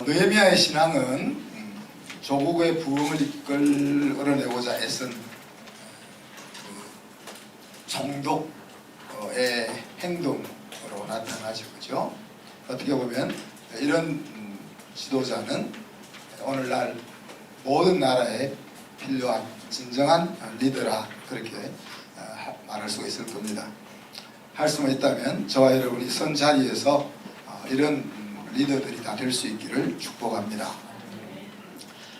느헤미야의 신앙은 조국의 부흥을 이끌어내고자 애쓴 총독의 행동으로 나타나죠. 그죠? 어떻게 보면 이런 지도자는 오늘날 모든 나라에 필요한 진정한 리더라, 그렇게 말할 수가 있을 겁니다. 할 수만 있다면 저와 여러분이 선 자리에서 이런 리더들이 다 될 수 있기를 축복합니다.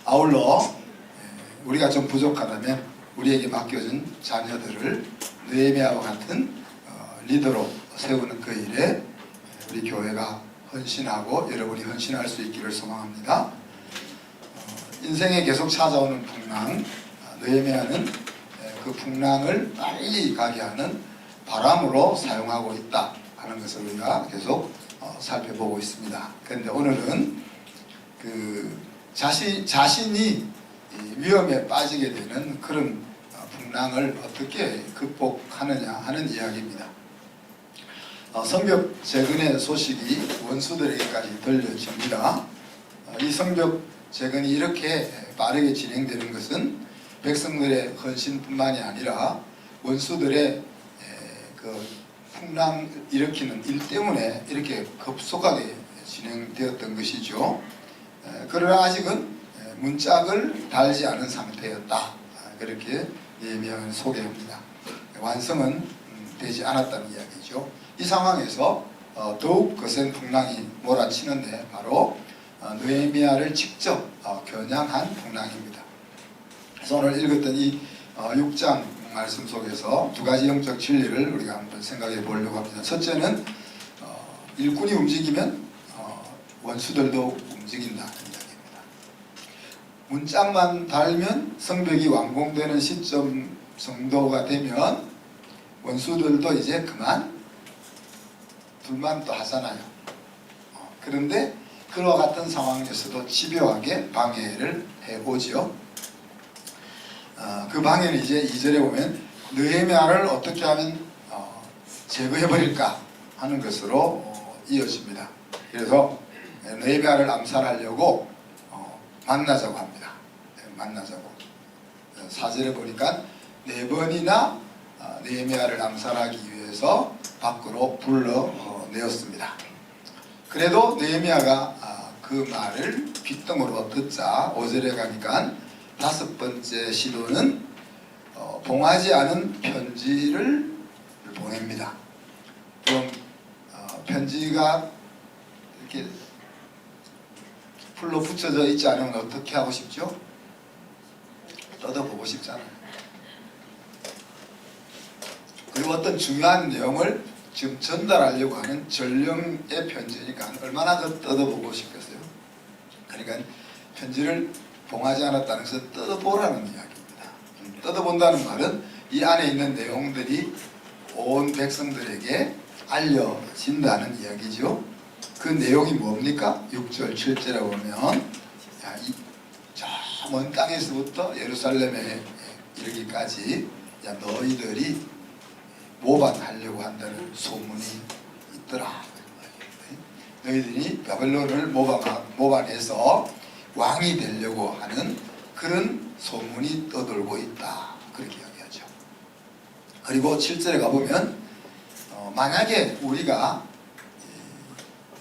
아울러 우리가 좀 부족하다면 우리에게 맡겨진 자녀들을 느헤미야와 같은 리더로 세우는 그 일에 우리 교회가 헌신하고 여러분이 헌신할 수 있기를 소망합니다. 인생에 계속 찾아오는 풍랑, 느헤미야는 그 풍랑을 빨리 가게 하는 바람으로 사용하고 있다 하는 것을 우리가 계속 살펴보고 있습니다. 그런데 오늘은 그 자신이 위험에 빠지게 되는 그런 풍랑을 어떻게 극복하느냐 하는 이야기입니다. 성벽 재건의 소식이 원수들에게까지 들려집니다. 이 성벽 재건이 이렇게 빠르게 진행되는 것은 백성들의 헌신뿐만이 아니라 원수들의 그 풍랑 일으키는 일 때문에 이렇게 급속하게 진행되었던 것이죠. 그러나 아직은 문짝을 달지 않은 상태였다, 그렇게 느헤미야는 소개합니다. 완성은 되지 않았다는 이야기죠. 이 상황에서 더욱 거센 풍랑이 몰아치는데 바로 느헤미야를 직접 겨냥한 풍랑입니다. 그래서 오늘 읽었던 이 6장 말씀 속에서 두 가지 영적 진리를 우리가 한번 생각해 보려고 합니다. 첫째는 일꾼이 움직이면 원수들도 움직인다는 이야기입니다. 문짝만 달면 성벽이 완공되는 시점 정도가 되면 원수들도 이제 그만 둘만 또 하잖아요. 그런데 그와 같은 상황에서도 집요하게 방해를 해오지요. 그 방해는 이제 2절에 보면 느헤미야를 어떻게 하면 제거해버릴까 하는 것으로 이어집니다. 그래서 느헤미야를 암살하려고 만나자고 합니다. 만나자고. 4절에 보니까 4번이나 느헤미야를 암살하기 위해서 밖으로 불러내었습니다. 그래도 느헤미야가 그 말을 귓등으로 듣자 5절에 가니까 5번째 시도는 봉하지 않은 편지를 보냅니다. 그럼 편지가 이렇게 풀로 붙여져 있지 않으면 어떻게 하고 싶죠? 뜯어보고 싶잖아요. 그리고 어떤 중요한 내용을 지금 전달하려고 하는 전령의 편지니까 얼마나 더 뜯어보고 싶겠어요. 그러니까 편지를 봉하지 않았다는 것은 뜯어보라는 이야기입니다. 뜯어본다는 말은 이 안에 있는 내용들이 온 백성들에게 알려진다는 이야기죠. 그 내용이 뭡니까? 6절 7절에 보면 저 먼 땅에서부터 예루살렘에 이르기까지 너희들이 모반하려고 한다는 소문이 있더라. 너희들이 바벨론을 모반해서 왕이 되려고 하는 그런 소문이 떠돌고 있다, 그렇게 이야기하죠. 그리고 7절에 가보면 만약에 우리가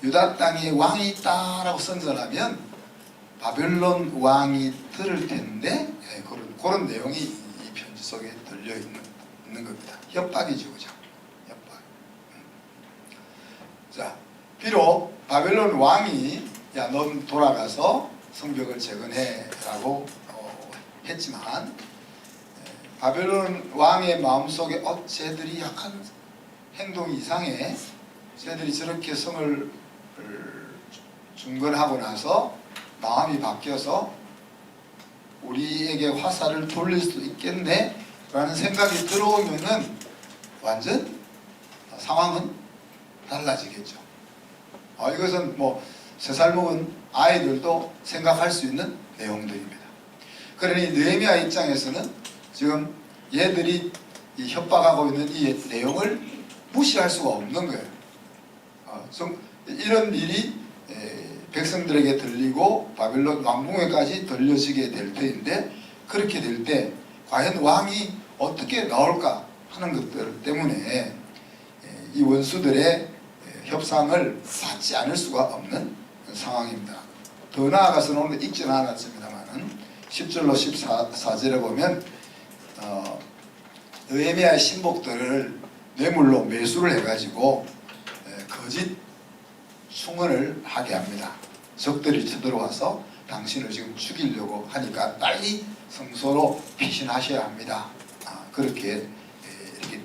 유다 땅에 왕이 있다라고 선전하면 바벨론 왕이 들을 텐데, 그런 내용이 이 편지 속에 들려있는 겁니다. 협박이죠. 그죠? 협박. 자, 비록 바벨론 왕이 야, 넌 돌아가서 성벽을 재건해 라고 했지만 바벨론 왕의 마음속에 쟤들이 약간 행동이 이상해, 쟤들이 저렇게 성을 중건하고 나서 마음이 바뀌어서 우리에게 화살을 돌릴 수 있겠네 라는 생각이 들어오면은 완전 상황은 달라지겠죠. 이것은 뭐 3살 먹은 아이들도 생각할 수 있는 내용들입니다. 그러니 느헤미야 입장에서는 지금 얘들이 이 협박하고 있는 이 내용을 무시할 수가 없는 거예요. 이런 일이 백성들에게 들리고 바벨론 왕궁에까지 들려지게 될 터인데, 그렇게 될 때 과연 왕이 어떻게 나올까 하는 것들 때문에 이 원수들의 협상을 받지 않을 수가 없는 상황입니다. 더 나아가서는 오늘 읽지는 않았습니다만 10절로 14절에 보면 느헤미야의 신복들을 뇌물로 매수를 해가지고 거짓 충언을 하게 합니다. 적들이 쳐들어와서 당신을 지금 죽이려고 하니까 빨리 성소로 피신하셔야 합니다. 그렇게 이렇게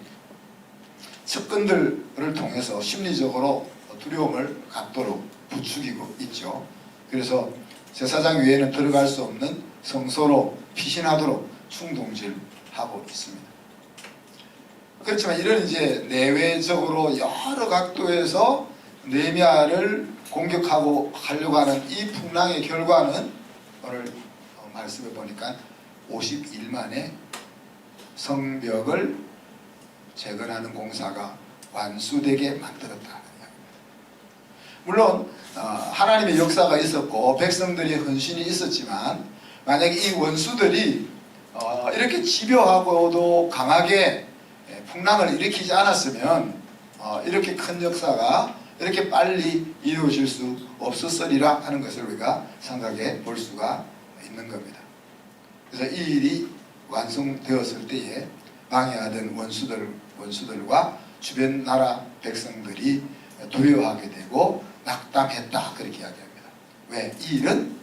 측근들을 통해서 심리적으로 두려움을 갖도록 부추기고 있죠. 그래서 제사장 외에는 들어갈 수 없는 성소로 피신하도록 충동질하고 있습니다. 그렇지만 이런 이제 내외적으로 여러 각도에서 느헤미야를 공격하고 하려고 하는 이 풍랑의 결과는 오늘 말씀해 보니까 50일 만에 성벽을 재건하는 공사가 완수되게 만들었다. 물론 하나님의 역사가 있었고 백성들의 헌신이 있었지만, 만약에 이 원수들이 이렇게 집요하고도 강하게 풍랑을 일으키지 않았으면 이렇게 큰 역사가 이렇게 빨리 이루어질 수 없었으리라 하는 것을 우리가 생각해 볼 수가 있는 겁니다. 그래서 이 일이 완성되었을 때에 방해하던 원수들과 주변 나라 백성들이 두려워하게 되고 낙담했다, 그렇게 이야기합니다. 왜? 이 일은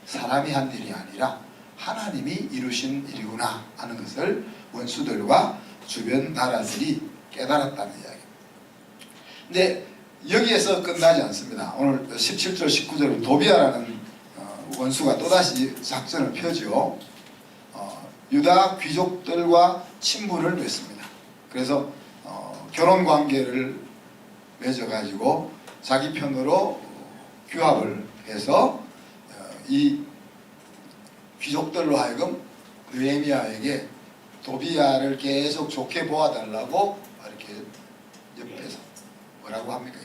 사람이 한 일이 아니라 하나님이 이루신 일이구나 하는 것을 원수들과 주변 나라들이 깨달았다는 이야기입니다. 근데 여기에서 끝나지 않습니다. 오늘 17절 19절은 도비아라는 원수가 또다시 작전을 펴죠. 유다 귀족들과 친분을 맺습니다. 그래서 결혼관계를 맺어가지고 자기 편으로 규합을 해서 이 귀족들로 하여금 느헤미야에게 도비아를 계속 좋게 보아달라고 이렇게 옆에서 뭐라고 합니까?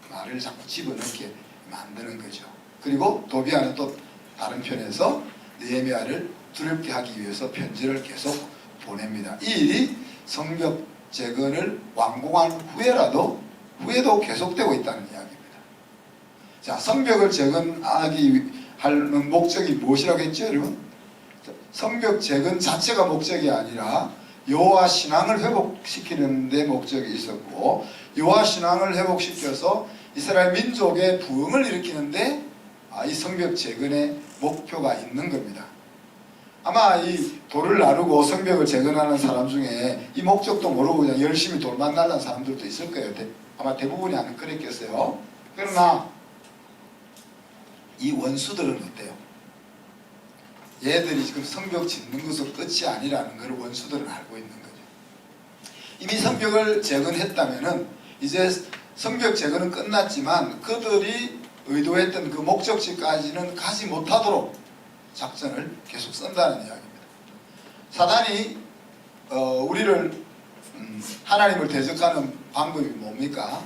말을 자꾸 집어넣게 만드는 거죠. 그리고 도비아는 또 다른 편에서 느헤미야를 두렵게 하기 위해서 편지를 계속 보냅니다. 이 일이 성벽 재건을 완공한 후에도 계속되고 있다는 이야기입니다. 자, 성벽을 재건하기 하는 목적이 무엇이라고 했죠, 여러분? 성벽 재건 자체가 목적이 아니라 여호와 신앙을 회복시키는 데 목적이 있었고, 여호와 신앙을 회복시켜서 이스라엘 민족의 부흥을 일으키는데 이 성벽 재건의 목표가 있는 겁니다. 아마 이 돌을 나르고 성벽을 재건하는 사람 중에 이 목적도 모르고 그냥 열심히 돌만 날란 사람들도 있을 거예요. 아마 대부분이 안 그랬겠어요. 그러나 이 원수들은 어때요? 얘들이 지금 성벽 짓는 것은 끝이 아니라는 걸 원수들은 알고 있는 거죠. 이미 성벽을 재건했다면은 이제 성벽 재건은 끝났지만 그들이 의도했던 그 목적지까지는 가지 못하도록 작전을 계속 쓴다는 이야기입니다. 사단이 우리를 하나님을 대적하는 방법이 뭡니까?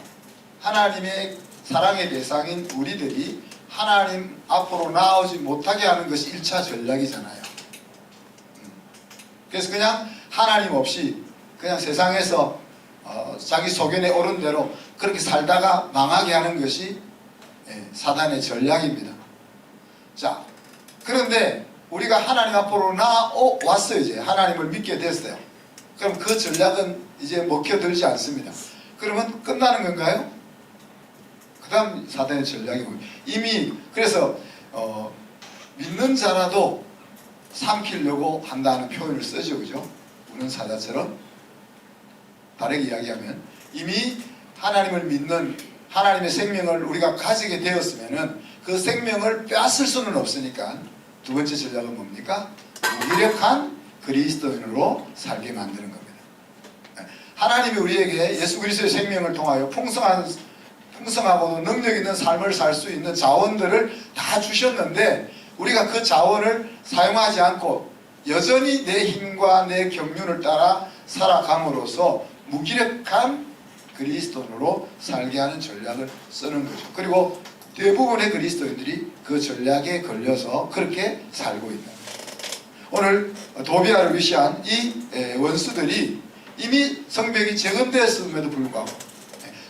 하나님의 사랑의 대상인 우리들이 하나님 앞으로 나아오지 못하게 하는 것이 1차 전략이잖아요. 그래서 그냥 하나님 없이 그냥 세상에서 자기 소견에 오른 대로 그렇게 살다가 망하게 하는 것이 사단의 전략입니다. 자, 그런데 우리가 하나님 앞으로 나왔어요. 이제 하나님을 믿게 됐어요. 그럼 그 전략은 이제 먹혀들지 않습니다. 그러면 끝나는 건가요? 그 다음 사단의 전략이고, 이미 그래서 믿는 자라도 삼키려고 한다는 표현을 쓰죠. 그죠? 우는 사자처럼. 다르게 이야기하면 이미 하나님을 믿는 하나님의 생명을 우리가 가지게 되었으면은 그 생명을 빼앗을 수는 없으니까 두 번째 전략은 뭡니까? 무기력한 그리스도인으로 살게 만드는 겁니다. 하나님이 우리에게 예수 그리스도의 생명을 통하여 풍성하고도 능력 있는 삶을 살 수 있는 자원들을 다 주셨는데 우리가 그 자원을 사용하지 않고 여전히 내 힘과 내 경륜을 따라 살아감으로써 무기력한 그리스도인으로 살게 하는 전략을 쓰는 거죠. 그리고 대부분의 그리스도인들이 그 전략에 걸려서 그렇게 살고 있는 거예요. 오늘 도비아를 위시한 이 원수들이 이미 성벽이 재건되었음에도 불구하고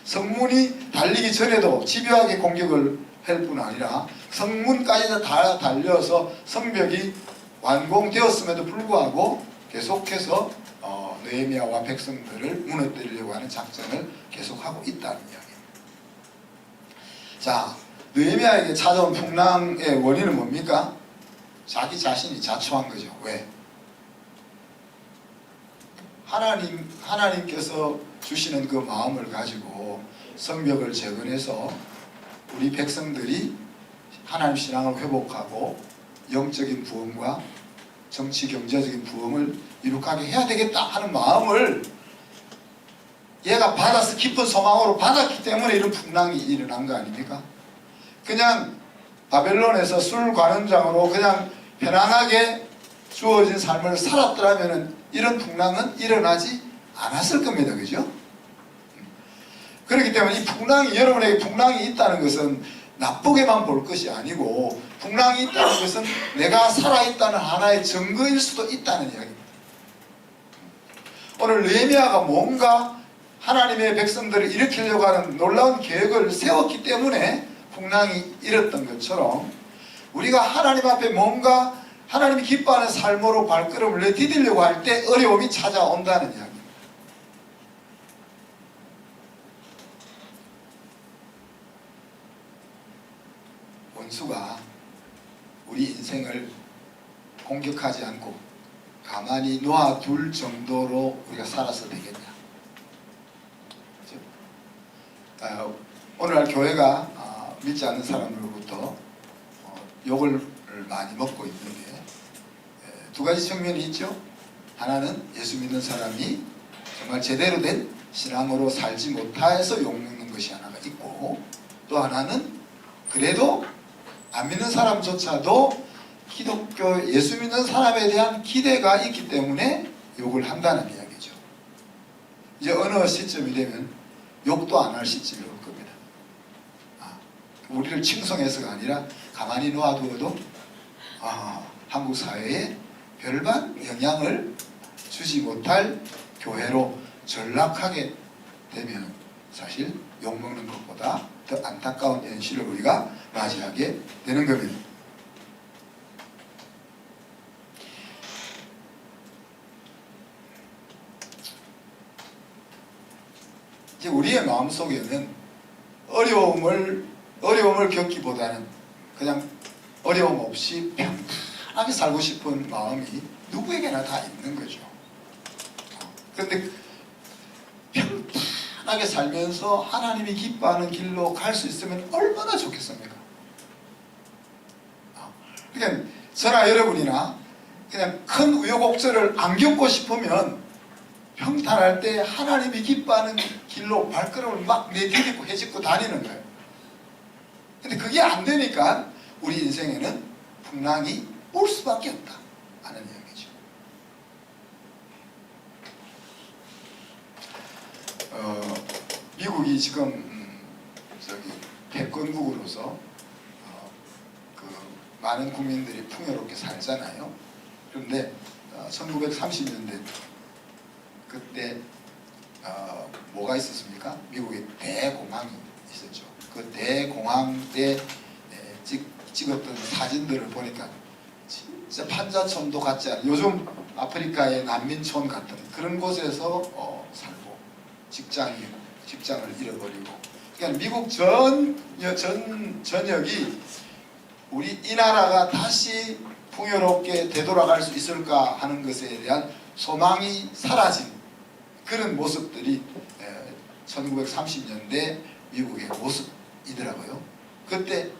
성문이 달리기 전에도 집요하게 공격을 할 뿐 아니라 성문까지 다 달려서 성벽이 완공되었음에도 불구하고 계속해서 느헤미야와 백성들을 무너뜨리려고 하는 작전을 계속하고 있다는 이야기입니다. 자, 느헤미야에게 찾아온 풍랑의 원인은 뭡니까? 자기 자신이 자초한 거죠. 왜? 하나님께서 주시는 그 마음을 가지고 성벽을 재건해서 우리 백성들이 하나님 신앙을 회복하고 영적인 부흥과 정치 경제적인 부흥을 이룩하게 해야 되겠다 하는 마음을 얘가 받아서 깊은 소망으로 받았기 때문에 이런 풍랑이 일어난 거 아닙니까? 그냥 바벨론에서 술관원장으로 그냥 편안하게 주어진 삶을 살았더라면 이런 풍랑은 일어나지 않았을 겁니다. 그죠? 그렇기 때문에 이 풍랑이, 여러분에게 풍랑이 있다는 것은 나쁘게만 볼 것이 아니고 풍랑이 있다는 것은 내가 살아있다는 하나의 증거일 수도 있다는 이야기입니다. 오늘 느헤미야가 뭔가 하나님의 백성들을 일으키려고 하는 놀라운 계획을 세웠기 때문에 풍랑이 일었던 것처럼 우리가 하나님 앞에 뭔가 하나님이 기뻐하는 삶으로 발걸음을 내디디려고 할 때 어려움이 찾아온다는 이야기입니다. 원수가 우리 인생을 공격하지 않고 가만히 놓아둘 정도로 우리가 살아서 되겠냐? 오늘날 교회가 믿지 않는 사람들로부터 욕을 많이 먹고 있는 게 두 가지 측면이 있죠. 하나는 예수 믿는 사람이 정말 제대로 된 신앙으로 살지 못해서 욕먹는 것이 하나가 있고, 또 하나는 그래도 안 믿는 사람조차도 기독교 예수 믿는 사람에 대한 기대가 있기 때문에 욕을 한다는 이야기죠. 이제 어느 시점이 되면 욕도 안 할 시점이 올 겁니다. 우리를 칭송해서가 아니라 가만히 놓아두어도 한국 사회에 별반 영향을 주지 못할 교회로 전락하게 되면 사실 욕먹는 것보다 더 안타까운 현실을 우리가 맞이하게 되는 겁니다. 이제 우리의 마음속에는 어려움을 겪기보다는 그냥 어려움 없이 편안하게 살고 싶은 마음이 누구에게나 다 있는 거죠. 그런데 편안하게 살면서 하나님이 기뻐하는 길로 갈 수 있으면 얼마나 좋겠습니까? 그냥 저나 여러분이나 그냥 큰 우여곡절을 안 겪고 싶으면 평탄할 때 하나님이 기뻐하는 길로 발걸음을 막 내디디고 헤집고 다니는 거예요. 근데 그게 안 되니까 우리 인생에는 풍랑이 올 수밖에 없다 하는 이야기죠. 미국이 지금 패권국으로서 많은 국민들이 풍요롭게 살잖아요. 그런데 1930년대 그때 뭐가 있었습니까? 미국에 대공황이 있었죠. 그 대공황 때 찍었던 사진들을 보니까 진짜 판자촌도 같지 않은, 요즘 아프리카의 난민촌 같은 그런 곳에서 살고 직장을 잃어버리고, 그러니까 미국 전역이 우리 이 나라가 다시 풍요롭게 되돌아갈 수 있을까 하는 것에 대한 소망이 사라진 그런 모습들이 1930년대 미국의 모습이더라고요. 그때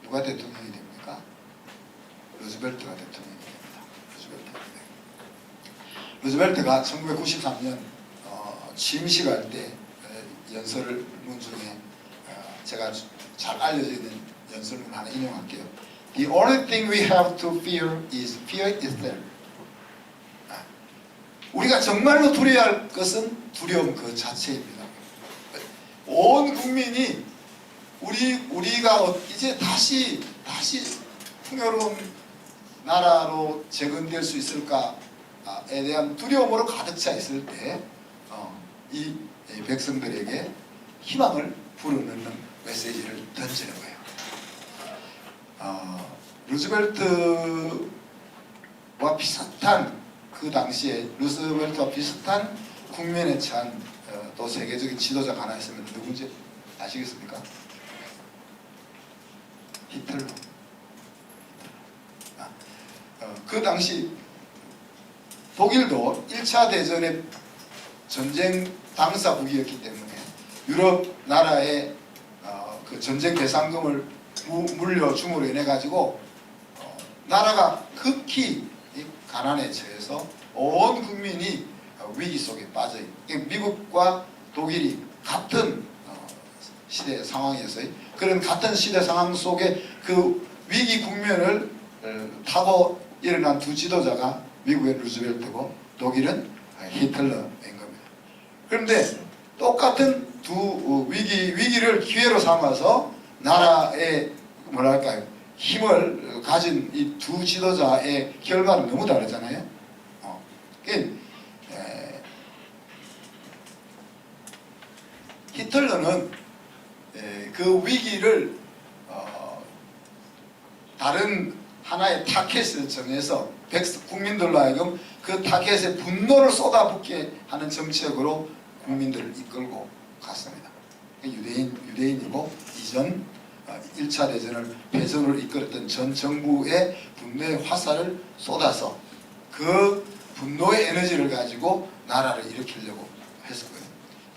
누가 대통령이 됩니까? 루즈벨트가 대통령이 됩니다. 루즈벨트가 1993년 취임식할 때 연설문 중에 제가 잘 알려져 있는 연설문 하나 인용할게요. The only thing we have to fear is fear itself. 우리가 정말로 두려워야 할 것은 두려움 그 자체입니다. 온 국민이 우리가 이제 다시 풍요로운 나라로 재건될 수 있을까에 대한 두려움으로 가득 차 있을 때 이 백성들에게 희망을 불어넣는 메시지를 던지는 거예요. 루즈벨트와 비슷한, 그 당시에 루즈벨트와 비슷한 국면에 처한 또 세계적인 지도자가 하나 있으면 누군지 아시겠습니까? 히틀러. 그 당시 독일도 1차 대전의 전쟁 당사국이었기 때문에 유럽 나라의 그 전쟁 배상금을 물려줌으로 인해 가지고 나라가 극히 가난에 처해서 온 국민이 위기 속에 빠져 있는, 미국과 독일이 같은 시대 상황에서의 그런 같은 시대 상황 속에 그 위기 국면을 타고 일어난 두 지도자가 미국의 루즈벨트고 독일은 히틀러인 겁니다. 그런데 똑같은 두 위기를 기회로 삼아서 나라의 뭐랄까요, 힘을 가진 이 두 지도자의 결말은 너무 다르잖아요. 히틀러는 그 위기를 다른 하나의 타켓을 정해서 국민들로 하여금 그 타켓에 분노를 쏟아붓게 하는 정책으로 국민들을 이끌고 갔습니다. 유대인이고 이전 1차 대전을 패전으로 이끌었던 전 정부의 분노의 화살을 쏟아서 그 분노의 에너지를 가지고 나라를 일으키려고 했었거든요.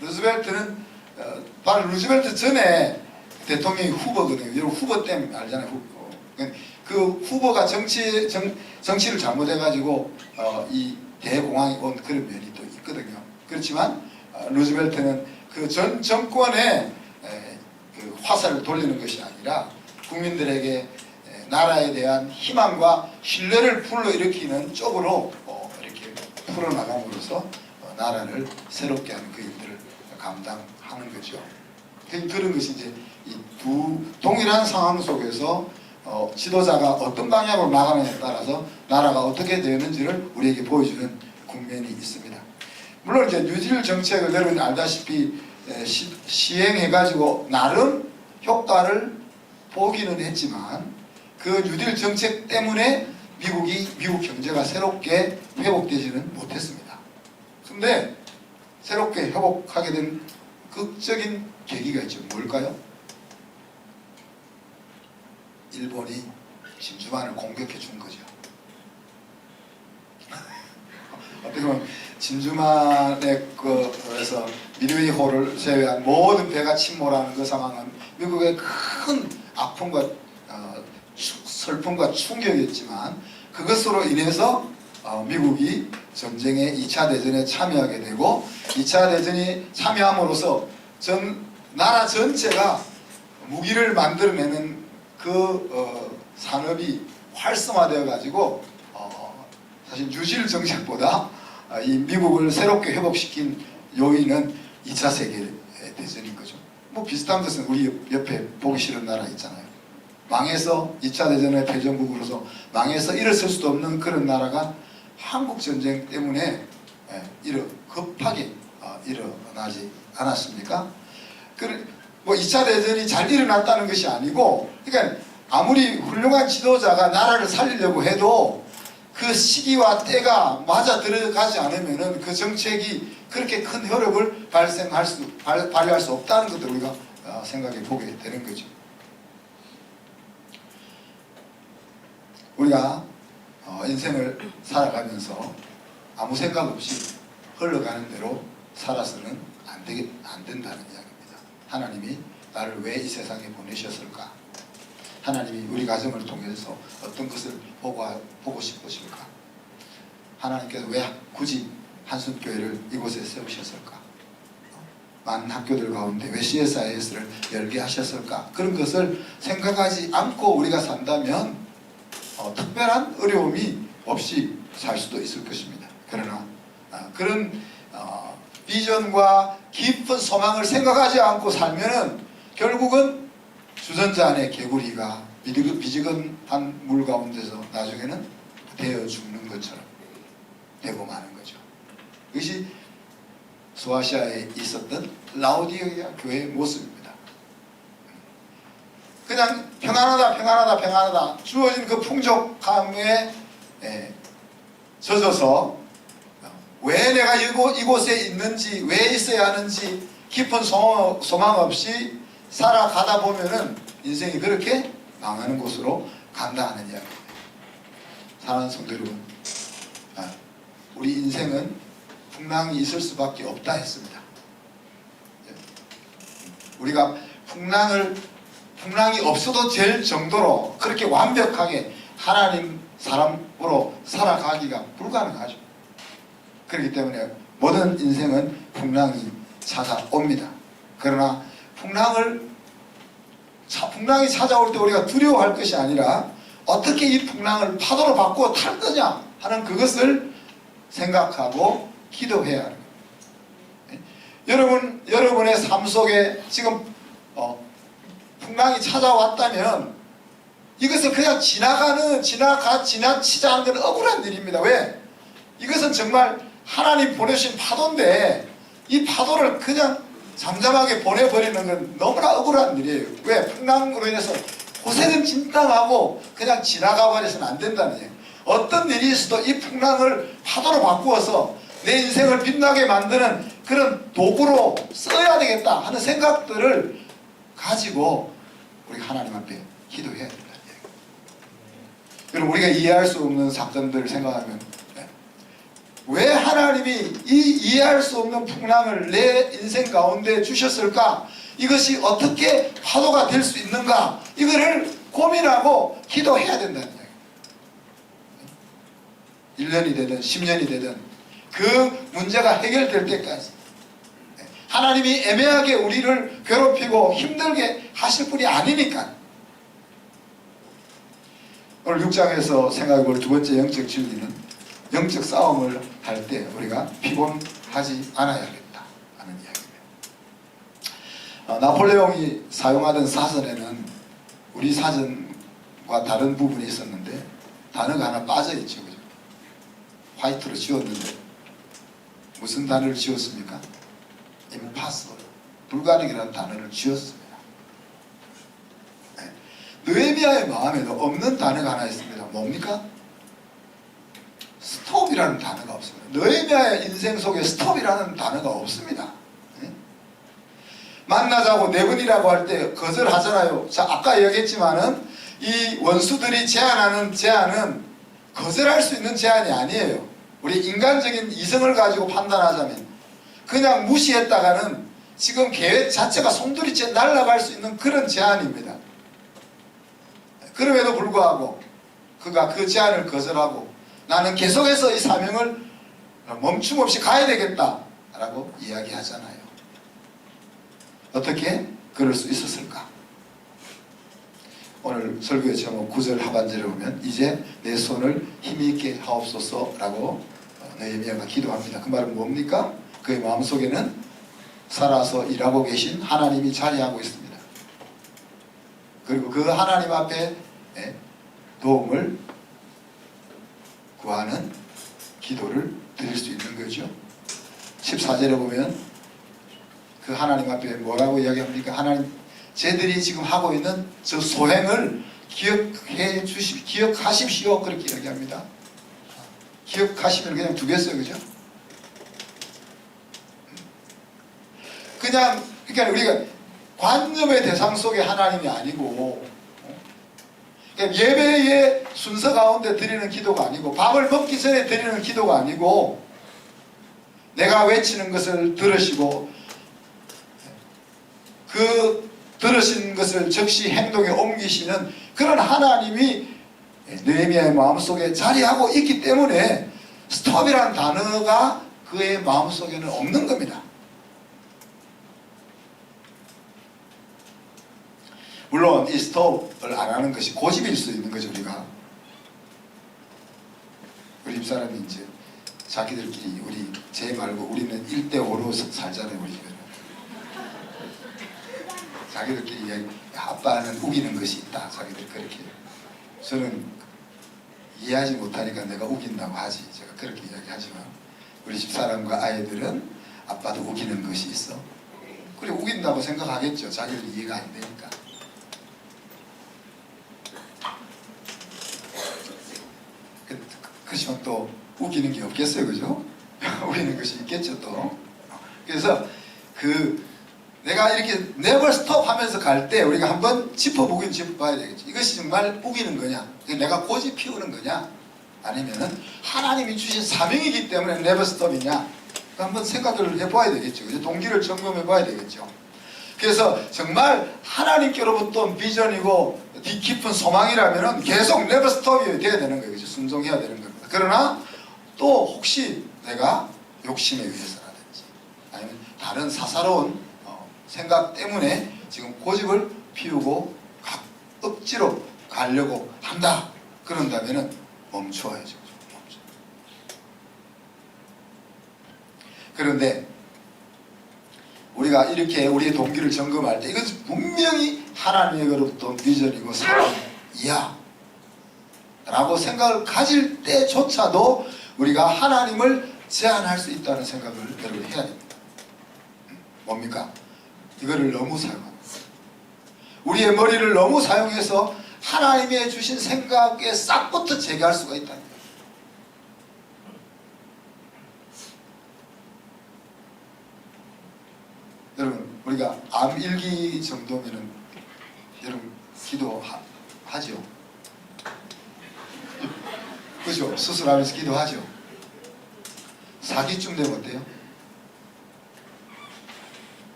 루즈벨트는 바로 루즈벨트 전에 대통령이 후보거든요. 여러분 후보 때문에 알잖아요. 후보. 그 후보가 정치를 잘못해가지고 이 대공황이 온 그런 면이 또 있거든요. 그렇지만 루즈벨트는 그 전 정권에 그 화살을 돌리는 것이 아니라 국민들에게 나라에 대한 희망과 신뢰를 불러일으키는 쪽으로 이렇게 풀어나감으로써 나라를 새롭게 하는 그 일들을 감당하는 거죠. 그런 것이 이제 이 두 동일한 상황 속에서 지도자가 어떤 방향으로 나가느냐에 따라서 나라가 어떻게 되는지를 우리에게 보여주는 국면이 있습니다. 물론 이제 뉴딜 정책을 여러분이 알다시피 시행해가지고 나름 효과를 보기는 했지만 그 뉴딜 정책 때문에 미국 경제가 새롭게 회복되지는 못했습니다. 그런데 새롭게 회복하게 된 극적인 계기가 있죠. 뭘까요? 일본이 진주만을 공격해 준 거죠. 어떻게 보면 진주만의 그에서 미드웨이호를 제외한 모든 배가 침몰하는 그 상황은 미국의 큰 아픔과 슬픔과 충격이었지만 그것으로 인해서 미국이 전쟁에 2차 대전에 참여하게 되고 2차 대전이 참여함으로써 나라 전체가 무기를 만들어내는 그 산업이 활성화되어 가지고 사실 뉴딜 정책보다 이 미국을 새롭게 회복시킨 요인은 2차 세계대전인 거죠. 뭐 비슷한 것은 우리 옆에 보기 싫은 나라 있잖아요. 망해서 2차 대전의 패전국으로서 망해서 일어설 수도 없는 그런 나라가 한국전쟁 때문에 급하게 일어나지 않았습니까? 뭐 2차 대전이 잘 일어났다는 것이 아니고, 그러니까 아무리 훌륭한 지도자가 나라를 살리려고 해도 그 시기와 때가 맞아 들어가지 않으면은 그 정책이 그렇게 큰 효력을 발휘할 수 없다는 것을 우리가 생각해 보게 되는 거죠. 우리가 인생을 살아가면서 아무 생각 없이 흘러가는 대로 살아서는 안 된다는 이야기입니다. 하나님이 나를 왜 이 세상에 보내셨을까? 하나님이 우리 가정을 통해서 어떤 것을 보고 싶으실까? 하나님께서 왜 굳이 한순교회를 이곳에 세우셨을까? 많은 학교들 가운데 왜 CSIS를 열게 하셨을까? 그런 것을 생각하지 않고 우리가 산다면 특별한 어려움이 없이 살 수도 있을 것입니다. 그러나 그런 비전과 깊은 소망을 생각하지 않고 살면은 결국은 주전자 안의 개구리가 미지근한 물 가운데서 나중에는 데어 죽는 것처럼 되고 마는 거죠. 이것이 소아시아에 있었던 라오디게아 교회의 모습입니다. 그냥 평안하다 주어진 그 풍족함에 젖어서 왜 내가 이곳에 있는지, 왜 있어야 하는지 깊은 소망 없이 살아가다 보면은 인생이 그렇게 망하는 곳으로 간다 하는 이야기입니다. 사랑하는 성도 여러분, 우리 인생은 풍랑이 있을 수밖에 없다 했습니다. 우리가 풍랑이 없어도 될 정도로 그렇게 완벽하게 하나님 사람으로 살아가기가 불가능하죠. 그렇기 때문에 모든 인생은 풍랑이 찾아옵니다. 그러나 풍랑이 찾아올 때 우리가 두려워할 것이 아니라 어떻게 이 풍랑을 파도로 바꾸어 탈 거냐 하는 그것을 생각하고 기도해야 합니다. 여러분의 삶 속에 지금 풍랑이 찾아왔다면 이것을 그냥 지나치지 않는 건 억울한 일입니다. 왜? 이것은 정말 하나님 보내신 파도인데 이 파도를 그냥 잠잠하게 보내버리는 건 너무나 억울한 일이에요. 왜? 풍랑으로 인해서 고생은 진땀하고 그냥 지나가 버려서는 안 된다는 얘기예요. 어떤 일이 있어도 이 풍랑을 파도로 바꾸어서 내 인생을 빛나게 만드는 그런 도구로 써야 되겠다 하는 생각들을 가지고 우리 하나님 앞에 기도해야 된다는 얘기예요. 여러분, 우리가 이해할 수 없는 사건들을 생각하면 왜 하나님이 이 이해할 수 없는 풍랑을 내 인생 가운데 주셨을까? 이것이 어떻게 파도가 될 수 있는가? 이거를 고민하고 기도해야 된다는 이야기예요. 1년이 되든 10년이 되든 그 문제가 해결될 때까지 하나님이 애매하게 우리를 괴롭히고 힘들게 하실 분이 아니니까. 오늘 6장에서 생각해 볼 두 번째 영적 진리는 영적 싸움을 할 때 우리가 피곤하지 않아야겠다 하는 이야기입니다. 나폴레옹이 사용하던 사전에는 우리 사전과 다른 부분이 있었는데 단어가 하나 빠져있죠. 그죠? 화이트로 지웠는데 무슨 단어를 지웠습니까? impossible, 불가능이라는 단어를 지웠습니다. 느헤미야의 마음에도 없는 단어가 하나 있습니다. 뭡니까? 스톱이라는 단어가 없습니다. 느헤미야의 인생 속에 스톱이라는 단어가 없습니다. 만나자고 네 번이라고 할 때 거절하잖아요. 자, 아까 얘기했지만은 이 원수들이 제안하는 제안은 거절할 수 있는 제안이 아니에요. 우리 인간적인 이성을 가지고 판단하자면 그냥 무시했다가는 지금 계획 자체가 송두리째 날아갈 수 있는 그런 제안입니다. 그럼에도 불구하고 그가 그 제안을 거절하고 나는 계속해서 이 사명을 멈춤 없이 가야 되겠다 라고 이야기하잖아요. 어떻게 그럴 수 있었을까? 오늘 설교의 제목 9절 하반절에 보면 이제 내 손을 힘있게 하옵소서 라고 느헤미야가 기도합니다. 그 말은 뭡니까? 그의 마음속에는 살아서 일하고 계신 하나님이 자리하고 있습니다. 그리고 그 하나님 앞에 도움을 구하는 기도를 드릴 수 있는 거죠. 14절에 보면 그 하나님 앞에 뭐라고 이야기합니까? 하나님, 쟤들이 지금 하고 있는 저 소행을 기억하십시오. 그렇게 이야기합니다. 기억하시면 그냥 두겠어요. 그죠? 그러니까 우리가 관념의 대상 속의 하나님이 아니고 예배의 순서 가운데 드리는 기도가 아니고 밥을 먹기 전에 드리는 기도가 아니고 내가 외치는 것을 들으시고 그 들으신 것을 즉시 행동에 옮기시는 그런 하나님이 느헤미야의 마음속에 자리하고 있기 때문에 스톱이라는 단어가 그의 마음속에는 없는 겁니다. 물론 이 스톱을 안 하는 것이 고집일 수 있는 거죠. 우리 집사람이 이제 자기들끼리 우리 쟤 말고 우리는 1대5로 살잖아요. 우리 집에는 자기들끼리 이야기, 아빠는 우기는 것이 있다. 자기들 그렇게. 저는 이해하지 못하니까 내가 우긴다고 하지. 제가 그렇게 이야기하지만 우리 집사람과 아이들은 아빠도 우기는 것이 있어. 그래 우긴다고 생각하겠죠. 자기들 이해가 안 되니까. 그렇지만 또 우기는 게 없겠어요, 그죠? 우기는 것이 있겠죠 또. 그래서 내가 이렇게 never stop 하면서 갈 때 우리가 한번 짚어보긴 짚어봐야 되겠죠. 이것이 정말 우기는 거냐? 내가 고집 피우는 거냐? 아니면은 하나님이 주신 사명이기 때문에 never stop이냐? 한번 생각을 해봐야 되겠죠. 그죠? 동기를 점검해봐야 되겠죠. 그래서 정말 하나님께로부터 비전이고 깊은 소망이라면은 계속 never stop이 돼야 되는 거예요. 그죠? 순종해야 되는 겁니다. 그러나 또 혹시 내가 욕심에 의해서라든지 아니면 다른 사사로운 생각 때문에 지금 고집을 피우고 억지로 가려고 한다. 그런다면은 멈춰야죠. 멈춰. 그런데 우리가 이렇게 우리의 동기를 점검할 때 이것은 분명히 하나님으로부터 비전이고 사랑이야 라고 생각을 가질 때조차도 우리가 하나님을 제한할 수 있다는 생각을 여러분 해야 됩니다. 뭡니까? 이거를 너무 사용합니다. 우리의 머리를 너무 사용해서 하나님의 주신 생각에 싹부터 제거할 수가 있다는 거예요. 여러분 우리가 암 일기 정도면은 여러분 기도하죠. 그죠? 수술하면서 기도하죠. 사기쯤 되면 어때요?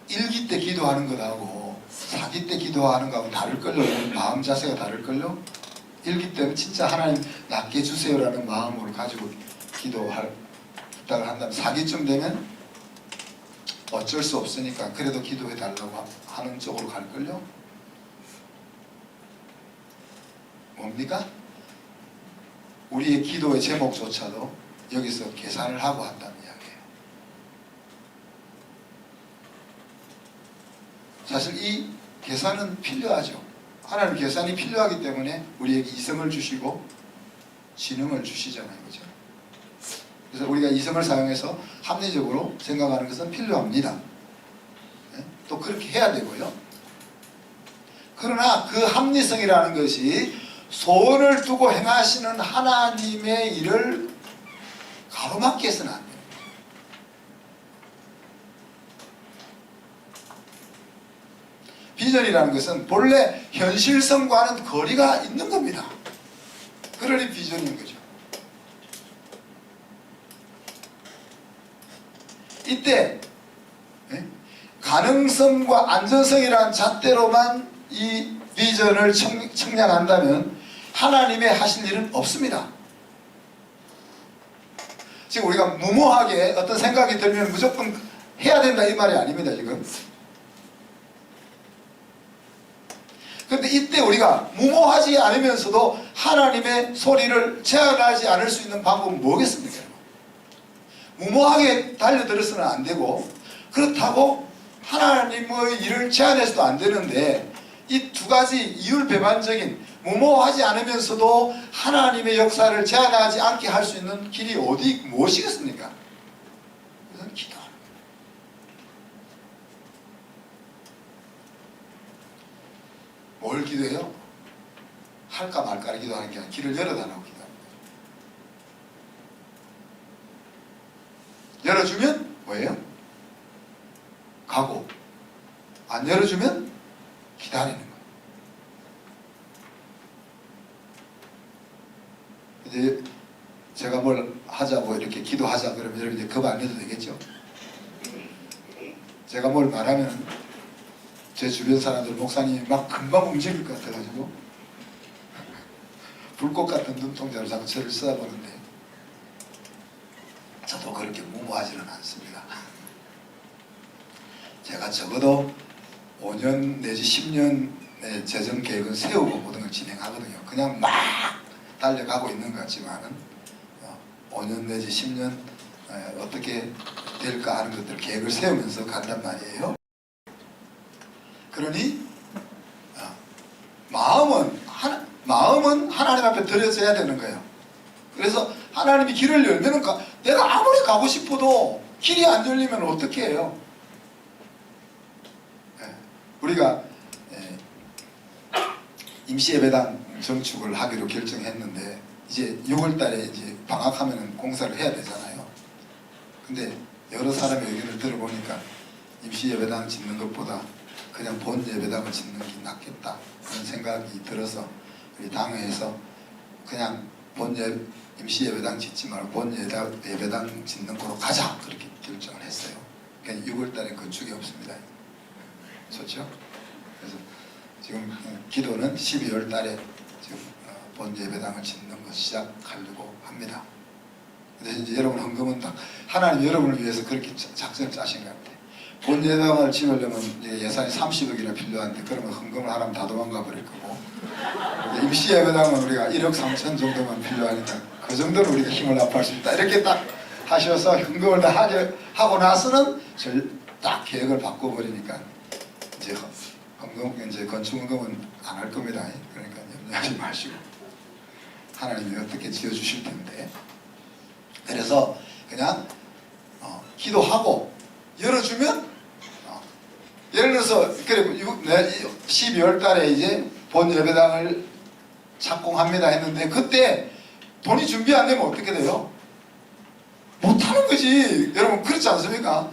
일기 때 기도하는 것하고 사기 때 기도하는 거하고 다를걸요. 마음 자세가 다를걸요. 일기 때는 진짜 하나님 낫게 주세요라는 마음으로 가지고 부탁을 한다면 사기쯤 되면 어쩔 수 없으니까 그래도 기도해 달라고 하는 쪽으로 갈걸요. 뭡니까? 우리의 기도의 제목조차도 여기서 계산을 하고 한다는 이야기예요. 사실 이 계산은 필요하죠. 하나님 계산이 필요하기 때문에 우리에게 이성을 주시고 지능을 주시잖아요. 그죠? 그래서 우리가 이성을 사용해서 합리적으로 생각하는 것은 필요합니다. 네? 또 그렇게 해야 되고요. 그러나 그 합리성이라는 것이 소원을 두고 행하시는 하나님의 일을 가로막게 해서는 안 돼요. 비전이라는 것은 본래 현실성과는 거리가 있는 겁니다. 그러니 비전인 거죠. 이때 가능성과 안전성이라는 잣대로만 이 비전을 청량한다면 하나님의 하실 일은 없습니다. 지금 우리가 무모하게 어떤 생각이 들면 무조건 해야 된다 이 말이 아닙니다. 지금. 그런데 이때 우리가 무모하지 않으면서도 하나님의 소리를 제한하지 않을 수 있는 방법은 뭐겠습니까? 무모하게 달려들어서는 안 되고 그렇다고 하나님의 일을 제한해서도 안 되는데 이 두 가지 이율배반적인 무모하지 않으면서도 하나님의 역사를 제한하지 않게 할 수 있는 길이 무엇이겠습니까? 그것은 기도하는 거예요. 뭘 기도해요? 할까 말까를 기도하는 게 아니라 길을 열어달라고 기도합니다. 열어주면 뭐예요? 가고 안 열어주면 기다리는 거예요. 이제 제가 뭘 하자고 이렇게 기도하자 그러면 여러분 이제 겁 안 내도 되겠죠? 제가 뭘 말하면 제 주변 사람들 목사님이 막 금방 움직일 것 같아가지고 불꽃 같은 눈동자로 자꾸 저를 쏘아보는데 저도 그렇게 무모하지는 않습니다. 제가 적어도 5년 내지 10년의 재정 계획은 세우고 모든 걸 진행하거든요. 그냥 막 달려가고 있는 것 같지만은 5년 내지 10년 어떻게 될까 하는 것들 계획을 세우면서 간단 말이에요. 그러니 마음은 하나님 앞에 드려져야 되는 거예요. 그래서 하나님이 길을 열면은 내가 아무리 가고 싶어도 길이 안 열리면 어떻게 해요? 우리가 임시예배당 정축을 하기로 결정했는데 이제 6월달에 이제 방학하면은 공사를 해야 되잖아요. 근데 여러 사람의 의견을 들어보니까 임시예배당 짓는 것보다 그냥 본 예배당을 짓는 게 낫겠다 그런 생각이 들어서 우리 당회에서 그냥 임시예배당 짓지 말고 본 예배당 짓는 거로 가자 그렇게 결정을 했어요. 그러니까 6월달에 건축이 없습니다. 좋죠? 그래서 지금 기도는 12월달에 지금 본 예배당을 짓는 거 시작하려고 합니다. 근데 이제 여러분 헌금은 하나님 여러분을 위해서 그렇게 작전을 짜신 것 같아요. 본 예배당을 지으려면 예산이 30억이나 필요한데 그러면 헌금을 하라면 다 도망가 버릴 거고 임시 예배당은 우리가 1억 3천 정도만 필요하니까 그 정도로 우리가 힘을 합할 수 있다 이렇게 딱 하셔서 헌금을 다 하고 나서는 딱 계획을 바꿔버리니까 이제 이제 건축 헌금은 안 할 겁니다. 그러니까 염려하지 마시고 하나님이 어떻게 지어주실 텐데 그래서 그냥 기도하고 열어주면 예를 들어서 그래 12월 달에 이제 본 예배당을 착공합니다 했는데 그때 돈이 준비 안 되면 어떻게 돼요? 못하는 거지. 여러분 그렇지 않습니까?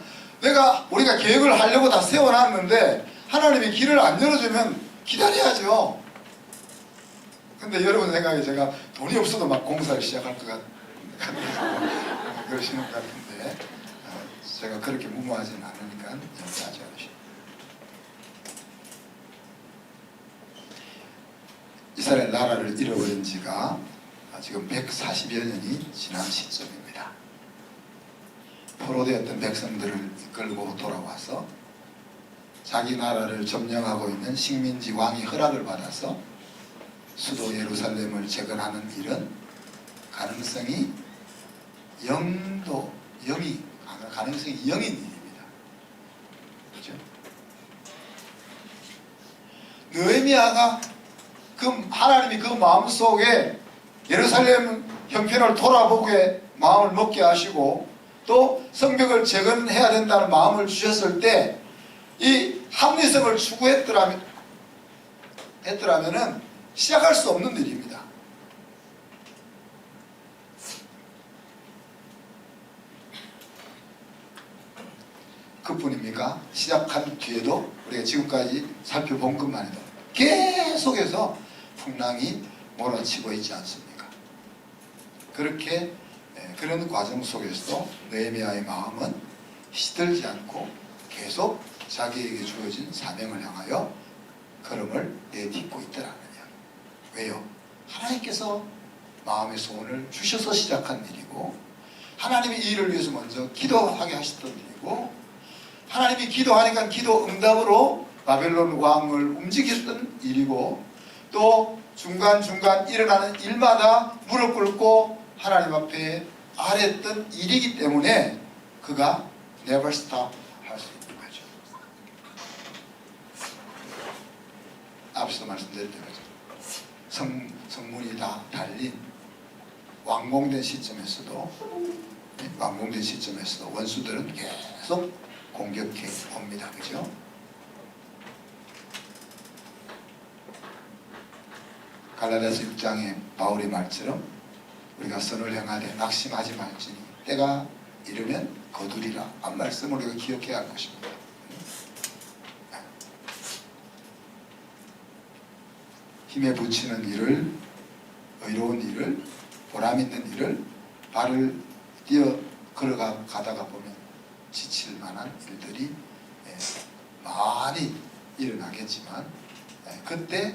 우리가 계획을 하려고 다 세워놨는데 하나님이 길을 안 열어주면 기다려야죠. 근데 여러분 생각에 제가 돈이 없어도 막 공사를 시작할 것 같은데 그러시는 것 같은데 제가 그렇게 무모하지는 않으니까 염려하지 않으시고 이스라엘 나라를 잃어버린 지가 지금 140여 년이 지난 시점입니다. 포로되었던 백성들을 이끌고 돌아와서 자기 나라를 점령하고 있는 식민지 왕이 허락을 받아서 수도 예루살렘을 재건하는 일은 가능성이 0인 일입니다. 그렇죠? 느헤미야가 하나님이 그 마음속에 예루살렘 형편을 돌아보게 마음을 먹게 하시고 또 성벽을 재건해야 된다는 마음을 주셨을 때 이 합리성을 추구했더라면은 시작할 수 없는 일입니다. 그뿐입니까? 시작한 뒤에도 우리가 지금까지 살펴본 것만 해도 계속해서 풍랑이 몰아치고 있지 않습니까? 그렇게 그런 과정 속에서도 느헤미야의 마음은 시들지 않고 계속 자기에게 주어진 사명을 향하여 걸음을 내딛고 있더라는 이야기. 왜요? 하나님께서 마음의 소원을 주셔서 시작한 일이고 하나님이 이 일을 위해서 먼저 기도하게 하셨던 일이고 하나님이 기도하니까 기도 응답으로 바벨론 왕을 움직였던 일이고 또 중간중간 일어나는 일마다 무릎 꿇고 하나님 앞에 아랬던 일이기 때문에 그가 never stop 할 수 있는 거죠. 앞서 말씀드렸던 것처럼 성문이 다 달린 완공된 시점에서도 원수들은 계속 공격해 옵니다. 그죠? 갈라디아서 6장의 바울의 말처럼 우리가 선을 행하되 낙심하지 말지니 때가 이르면 거두리라 한 말씀을 우리가 기억해야 할 것입니다. 힘에 부치는 일을, 의로운 일을, 보람 있는 일을 발을 뛰어 걸어가다가 보면 지칠 만한 일들이 많이 일어나겠지만 그때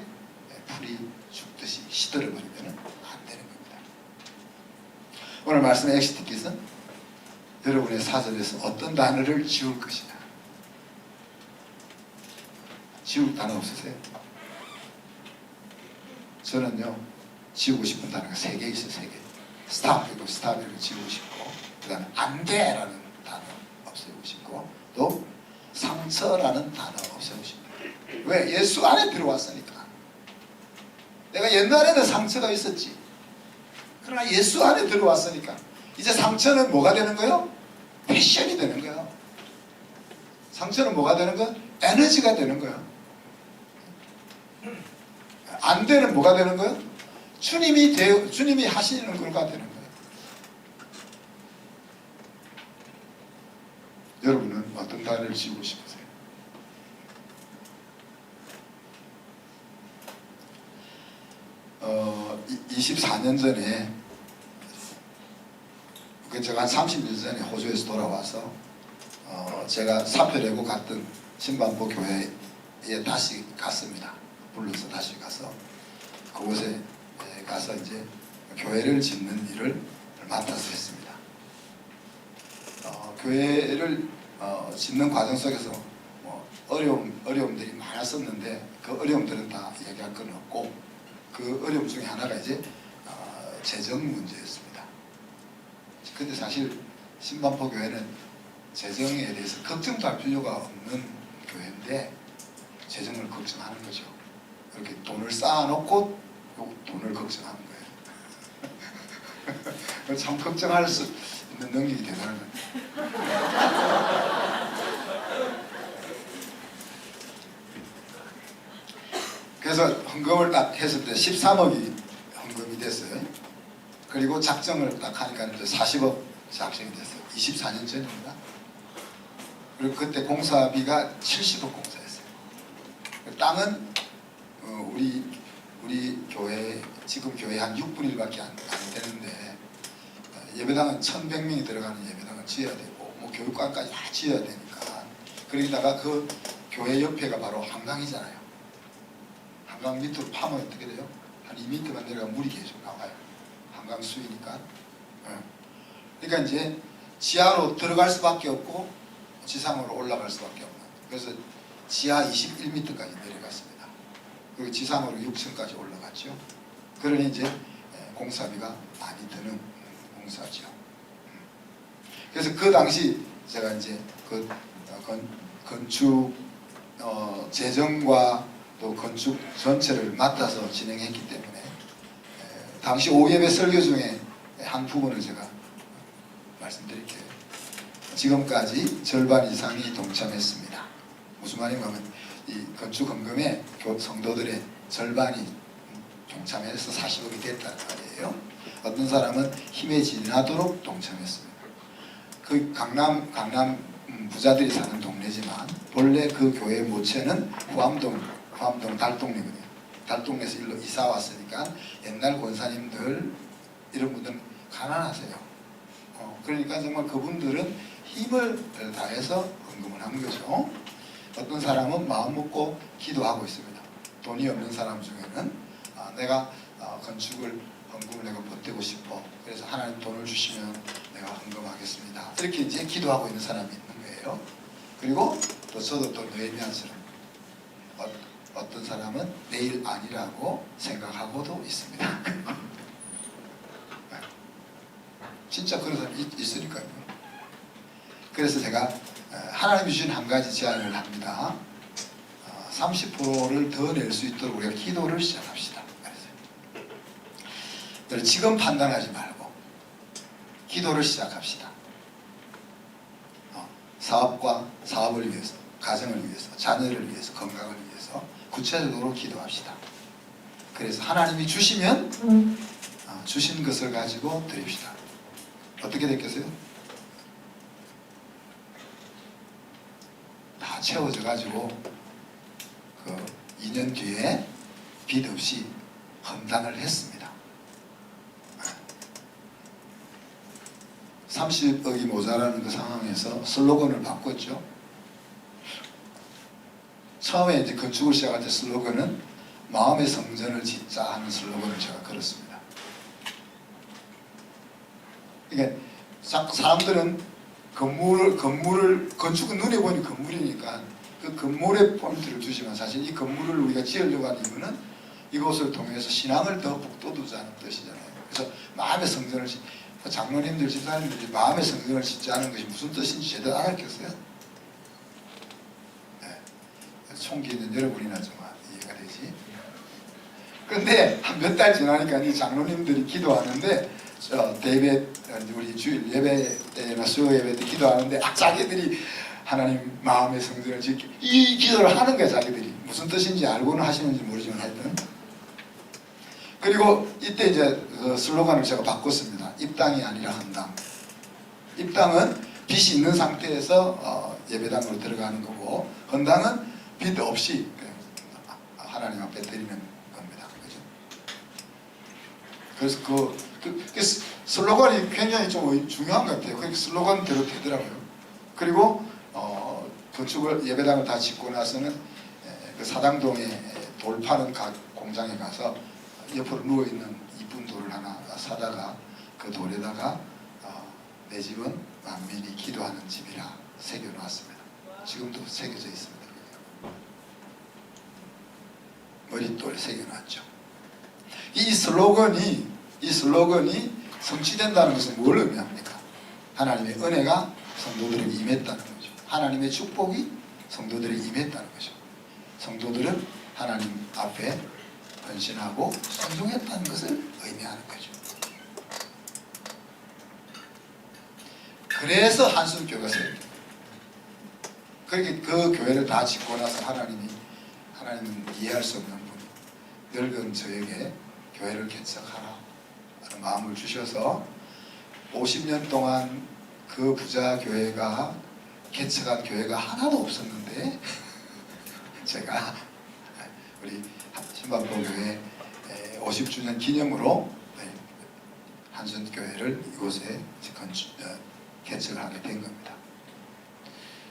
풀이 죽듯이 시들어버리면 안 되는 겁니다. 오늘 말씀의 엑시티킷은 여러분의 사전에서 어떤 단어를 지울 것이냐. 지울 단어 없으세요? 저는요 지우고 싶은 단어가 3개 있어요. 3개. 스탑이고 스탑이고 지우고 싶고 그 다음에 안 돼 라는 단어 없애우시고 또 상처라는 단어 없애우십니다. 왜? 예수 안에 들어왔으니까. 내가 옛날에는 상처가 있었지. 그러나 예수 안에 들어왔으니까 이제 상처는 뭐가 되는 거예요? 패션이 되는 거예요. 상처는 뭐가 되는 거예요? 에너지가 되는 거예요. 안 되는 뭐가 되는 거예요? 주님이 하시는 거가 되는 거예요. 여러분은 어떤 단어를 지우고 싶으세요? 어, 24년 전에 제가 한 30년 전에 호주에서 돌아와서 제가 사표 내고 갔던 신반포 교회에 다시 갔습니다. 불러서 다시 가서 그곳에 가서 이제 교회를 짓는 일을 맡아서 했습니다. 교회를 짓는 과정 속에서 뭐 어려움들이 많았었는데 그 어려움들은 다 얘기할 건 없고 그 어려움 중에 하나가 이제 재정 문제였습니다. 근데 사실 신반포 교회는 재정에 대해서 걱정도 할 필요가 없는 교회인데 재정을 걱정하는 거죠. 이렇게 돈을 쌓아놓고 돈을 걱정하는 거예요. 참 걱정할 수 있는 능력이 대단한 거예요. 그래서 헌금을 딱 했을 때 13억이 헌금이 됐어요. 그리고 작정을 딱 하니까 이제 40억 작정이 됐어요. 24년 전입니다. 그리고 그때 공사비가 70억 공사했어요. 땅은 우리 교회 지금 교회 한 6분의 1밖에 안 되는데 예배당은 1,100명이 들어가는 예배당을 지어야 되고 뭐 교육관까지 다 지어야 되니까 그러다가 그 교회 옆에가 바로 한강이잖아요. 한강 밑으로 파면 어떻게 돼요? 한 2m만 내려가면 물이 계속 나와요. 한강 수위니까. 그러니까 이제 지하로 들어갈 수밖에 없고 지상으로 올라갈 수밖에 없는. 그래서 지하 21m까지 내려갔습니다. 그리고 지상으로 6층까지 올라갔죠. 그러니 이제 공사비가 많이 드는 공사죠. 그래서 그 당시 제가 이제 그 건축 재정과 또 건축 전체를 맡아서 진행했기 때문에 당시 오예배 설교 중에 한 부분을 제가 말씀드릴게요. 지금까지 절반 이상이 동참했습니다. 무슨 말인가 하면 이 건축 헌금에 성도들의 절반이 동참해서 40억이 됐다는 말이에요. 어떤 사람은 힘에 지나도록 동참했습니다. 그 강남 부자들이 사는 동네지만 본래 그 교회 모체는 후암동 달동네거든요. 달동네에서 일로 이사 왔으니까 옛날 권사님들 이런 분들은 가난하세요. 그러니까 정말 그분들은 힘을 다해서 헌금을 한 거죠. 어떤 사람은 마음 먹고 기도하고 있습니다. 돈이 없는 사람 중에는 내가 건축을 헌금을 내가 보태고 싶어. 그래서 하나님 돈을 주시면 내가 헌금하겠습니다. 이렇게 이제 기도하고 있는 사람이 있는 거예요. 그리고 또 저도 또 내면처럼 어떤 사람은 내일 아니라고 생각하고도 있습니다. 진짜 그런 사람이 있으니까요. 그래서 제가 하나님이 주신 한 가지 제안을 합니다. 30%를 더 낼 수 있도록 우리가 기도를 시작합시다. 그래서 지금 판단하지 말고 기도를 시작합시다. 사업을 위해서, 가정을 위해서, 자녀를 위해서, 건강을 위해서 구체적으로 기도합시다. 그래서 하나님이 주시면 주신 것을 가지고 드립시다. 어떻게 됐겠어요? 다 채워져 가지고 그 2년 뒤에 빚 없이 헌당을 했습니다. 30억이 모자라는 그 상황에서 슬로건을 바꿨죠. 처음에 이제 건축을 시작할 때 슬로건은 마음의 성전을 짓자 하는 슬로건을 제가 걸었습니다. 그러니까 사람들은 건축은 눈에 보니 건물이니까 그 건물에 포인트를 주지만 사실 이 건물을 우리가 지으려고 하는 이유는 이곳을 통해서 신앙을 더 북돋우자는 뜻이잖아요. 그래서 마음의 성전을 장로님들, 집사님들이 마음의 성경을 짓지 않은 것이 무슨 뜻인지 제대로 알았겠어요? 네. 총기 있는 여러분이나 좀 이해가 되지. 근데 한 몇 달 지나니까 이 장로님들이 기도하는데 대배 우리 주일 예배 때나 수요 예배 때 기도하는데 자기들이 하나님 마음의 성전을 짓기 이 기도를 하는 거야. 자기들이 무슨 뜻인지 알고는 하시는지 모르지만 하여튼. 그리고 이때 이제 슬로건을 제가 바꿨습니다. 입당이 아니라 헌당. 입당은 빚이 있는 상태에서 예배당으로 들어가는 거고, 헌당은 빚 없이 하나님 앞에 드리는 겁니다. 그죠? 그래서 그 슬로건이 굉장히 좀 중요한 것 같아요. 그 슬로건대로 되더라고요. 그리고 건축을 예배당을 다 짓고 나서는 그 사당동에 돌 파는 공장에 가서 옆으로 누워있는 이쁜 돌을 하나 사다가 그 돌에다가 내 집은 만민이 기도하는 집이라 새겨놓았습니다. 지금도 새겨져 있습니다. 머릿돌에 새겨놨죠. 이 슬로건이 성취된다는 것은 뭘 의미합니까? 하나님의 은혜가 성도들에게 임했다는 거죠. 하나님의 축복이 성도들에게 임했다는 거죠. 성도들은 하나님 앞에 헌신하고 순종했다는 것을 의미하는 거죠. 그래서 한순교회가 생깁니다. 그렇게 그 교회를 다 짓고 나서 하나님은 이해할 수 없는 분이 늙은 저에게 교회를 개척하라 라는 마음을 주셔서 50년 동안 그 부자 교회가 개척한 교회가 하나도 없었는데 제가 우리 신박보교회 50주년 기념으로 한순교회를 이곳에 개척을 하게 된 겁니다.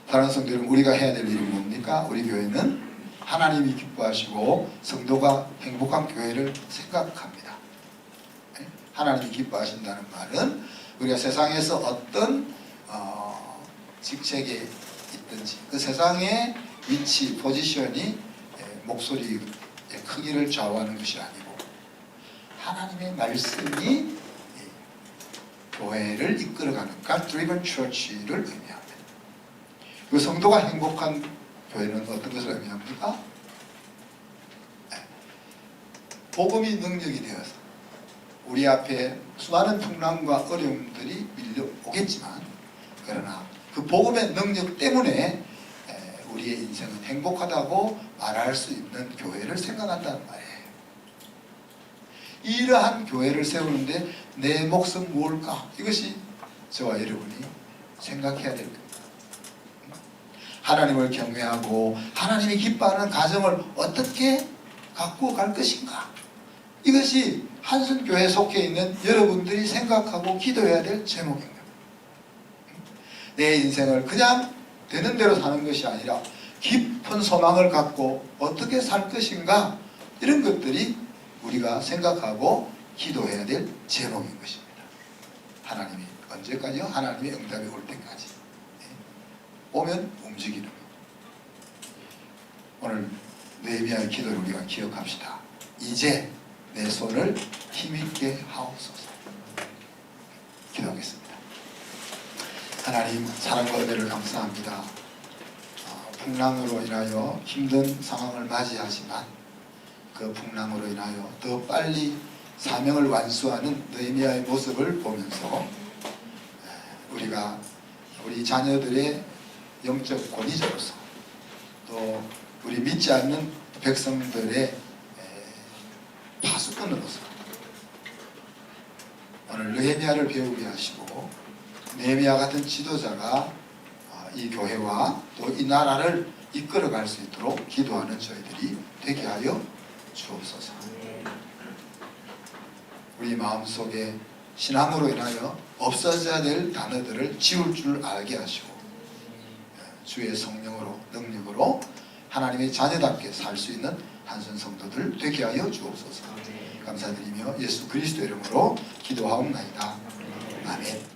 다른 성도들은 우리가 해야 될 일이 뭡니까? 우리 교회는 하나님이 기뻐하시고 성도가 행복한 교회를 생각합니다. 하나님이 기뻐하신다는 말은 우리가 세상에서 어떤 직책에 있든지 그 세상의 위치, 포지션이 목소리의 크기를 좌우하는 것이 아니고 하나님의 말씀이 교회를 이끌어가는 God-driven church를 의미합니다. 그 성도가 행복한 교회는 어떤 것을 의미합니까? 복음이 능력이 되어서 우리 앞에 수많은 풍랑과 어려움들이 밀려오겠지만 그러나 그 복음의 능력 때문에 우리의 인생은 행복하다고 말할 수 있는 교회를 생각한다는 말이에요. 이러한 교회를 세우는데 내 몫은 뭘까? 이것이 저와 여러분이 생각해야 될 겁니다. 하나님을 경외하고 하나님이 기뻐하는 가정을 어떻게 갖고 갈 것인가? 이것이 한순교회에 속해 있는 여러분들이 생각하고 기도해야 될 제목입니다. 내 인생을 그냥 되는 대로 사는 것이 아니라 깊은 소망을 갖고 어떻게 살 것인가? 이런 것들이 우리가 생각하고 기도해야 될 제목인 것입니다. 하나님이 언제까지요? 하나님의 응답이 올 때까지 오면 움직이는 것. 오늘 느헤미야의 기도를 우리가 기억합시다. 이제 내 손을 힘있게 하옵소서. 기도하겠습니다. 하나님 사랑과 은혜를 감사합니다. 풍랑으로 인하여 힘든 상황을 맞이하지만 그 풍랑으로 인하여 더 빨리 사명을 완수하는 느헤미야의 모습을 보면서 우리가 우리 자녀들의 영적 권위자로서 또 우리 믿지 않는 백성들의 파수꾼으로서 오늘 느헤미야를 배우게 하시고 느헤미야 같은 지도자가 이 교회와 또 이 나라를 이끌어갈 수 있도록 기도하는 저희들이 되게 하여 주옵소서. 우리 마음속에 신앙으로 인하여 없어져야 될 단어들을 지울 줄 알게 하시고 주의 성령으로 능력으로 하나님의 자녀답게 살 수 있는 한순 성도들 되게 하여 주옵소서. 감사드리며 예수 그리스도 이름으로 기도하옵나이다. 아멘.